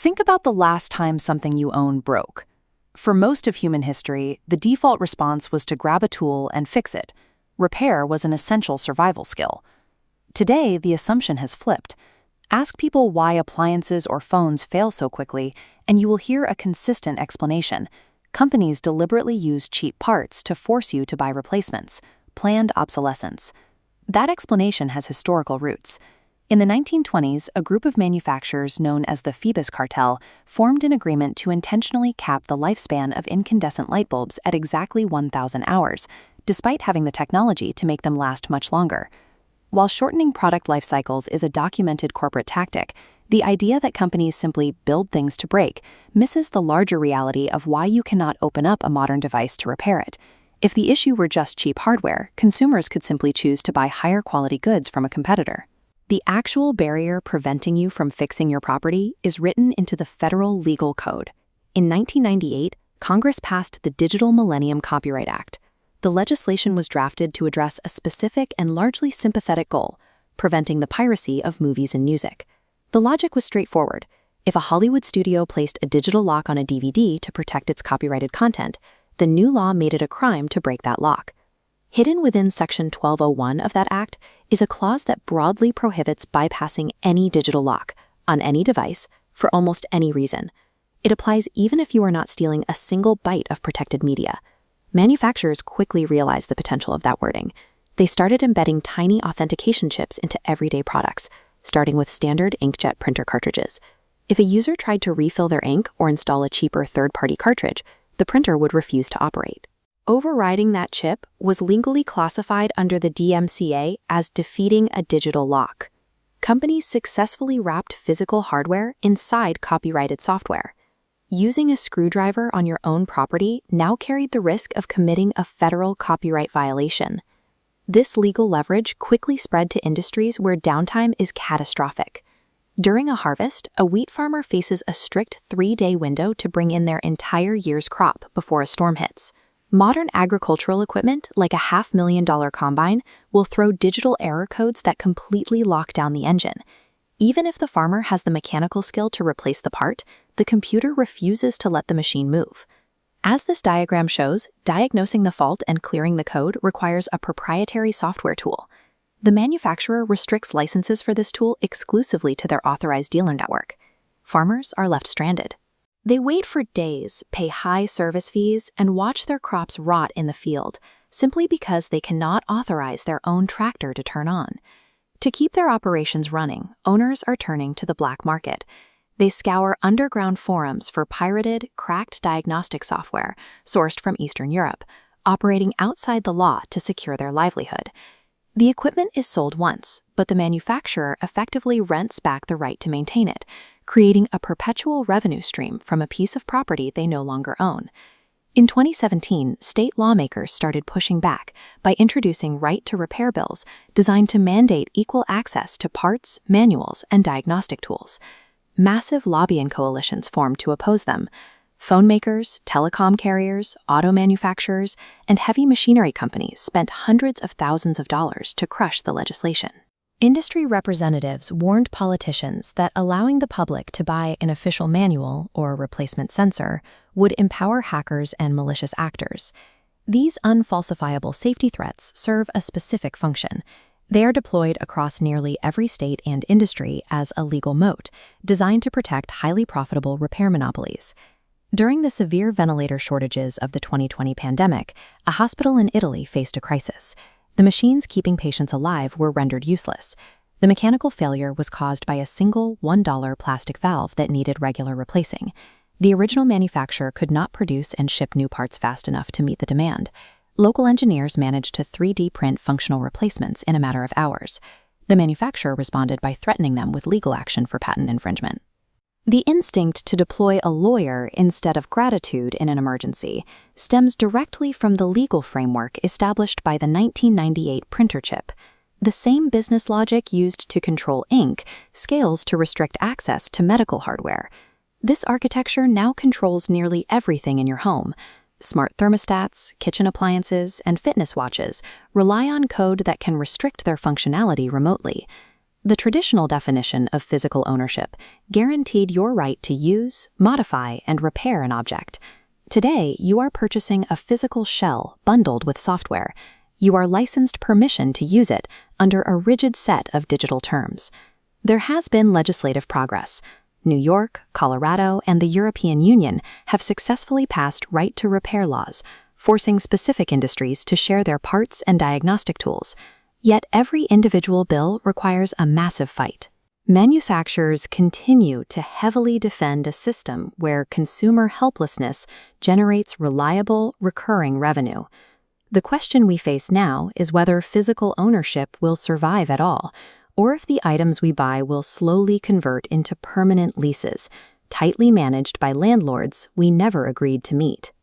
Think about the last time something you own broke. For most of human history, the default response was to grab a tool and fix it. Repair was an essential survival skill. Today, the assumption has flipped. Ask people why appliances or phones fail so quickly, and you will hear a consistent explanation. Companies deliberately use cheap parts to force you to buy replacements, planned obsolescence. That explanation has historical roots. In the 1920s, a group of manufacturers known as the Phoebus Cartel formed an agreement to intentionally cap the lifespan of incandescent light bulbs at exactly 1,000 hours, despite having the technology to make them last much longer. While shortening product life cycles is a documented corporate tactic, the idea that companies simply build things to break misses the larger reality of why you cannot open up a modern device to repair it. If the issue were just cheap hardware, consumers could simply choose to buy higher quality goods from a competitor. The actual barrier preventing you from fixing your property is written into the federal legal code. In 1998, Congress passed the Digital Millennium Copyright Act. The legislation was drafted to address a specific and largely sympathetic goal: preventing the piracy of movies and music. The logic was straightforward. If a Hollywood studio placed a digital lock on a DVD to protect its copyrighted content, the new law made it a crime to break that lock. Hidden within Section 1201 of that act is a clause that broadly prohibits bypassing any digital lock, on any device, for almost any reason. It applies even if you are not stealing a single byte of protected media. Manufacturers quickly realized the potential of that wording. They started embedding tiny authentication chips into everyday products, starting with standard inkjet printer cartridges. If a user tried to refill their ink or install a cheaper third-party cartridge, the printer would refuse to operate. Overriding that chip was legally classified under the DMCA as defeating a digital lock. Companies successfully wrapped physical hardware inside copyrighted software. Using a screwdriver on your own property now carried the risk of committing a federal copyright violation. This legal leverage quickly spread to industries where downtime is catastrophic. During a harvest, a wheat farmer faces a strict 3-day window to bring in their entire year's crop before a storm hits. Modern agricultural equipment, like a $500,000 combine, will throw digital error codes that completely lock down the engine. Even if the farmer has the mechanical skill to replace the part, the computer refuses to let the machine move. As this diagram shows, diagnosing the fault and clearing the code requires a proprietary software tool. The manufacturer restricts licenses for this tool exclusively to their authorized dealer network. Farmers are left stranded. They wait for days, pay high service fees, and watch their crops rot in the field, simply because they cannot authorize their own tractor to turn on. To keep their operations running, owners are turning to the black market. They scour underground forums for pirated, cracked diagnostic software sourced from Eastern Europe, operating outside the law to secure their livelihood. The equipment is sold once, but the manufacturer effectively rents back the right to maintain it, creating a perpetual revenue stream from a piece of property they no longer own. In 2017, state lawmakers started pushing back by introducing right-to-repair bills designed to mandate equal access to parts, manuals, and diagnostic tools. Massive lobbying coalitions formed to oppose them. Phone makers, telecom carriers, auto manufacturers, and heavy machinery companies spent hundreds of thousands of dollars to crush the legislation. Industry representatives warned politicians that allowing the public to buy an official manual or replacement sensor would empower hackers and malicious actors. These unfalsifiable safety threats serve a specific function. They are deployed across nearly every state and industry as a legal moat, designed to protect highly profitable repair monopolies. During the severe ventilator shortages of the 2020 pandemic, a hospital in Italy faced a crisis. The machines keeping patients alive were rendered useless. The mechanical failure was caused by a single $1 plastic valve that needed regular replacing. The original manufacturer could not produce and ship new parts fast enough to meet the demand. Local engineers managed to 3D print functional replacements in a matter of hours. The manufacturer responded by threatening them with legal action for patent infringement. The instinct to deploy a lawyer instead of gratitude in an emergency stems directly from the legal framework established by the 1998 printer chip. The same business logic used to control ink scales to restrict access to medical hardware. This architecture now controls nearly everything in your home. Smart thermostats, kitchen appliances, and fitness watches rely on code that can restrict their functionality remotely. The traditional definition of physical ownership guaranteed your right to use, modify, and repair an object. Today, you are purchasing a physical shell bundled with software. You are licensed permission to use it under a rigid set of digital terms. There has been legislative progress. New York, Colorado, and the European Union have successfully passed right-to-repair laws, forcing specific industries to share their parts and diagnostic tools. Yet every individual bill requires a massive fight. Manufacturers continue to heavily defend a system where consumer helplessness generates reliable, recurring revenue. The question we face now is whether physical ownership will survive at all, or if the items we buy will slowly convert into permanent leases, tightly managed by landlords we never agreed to meet.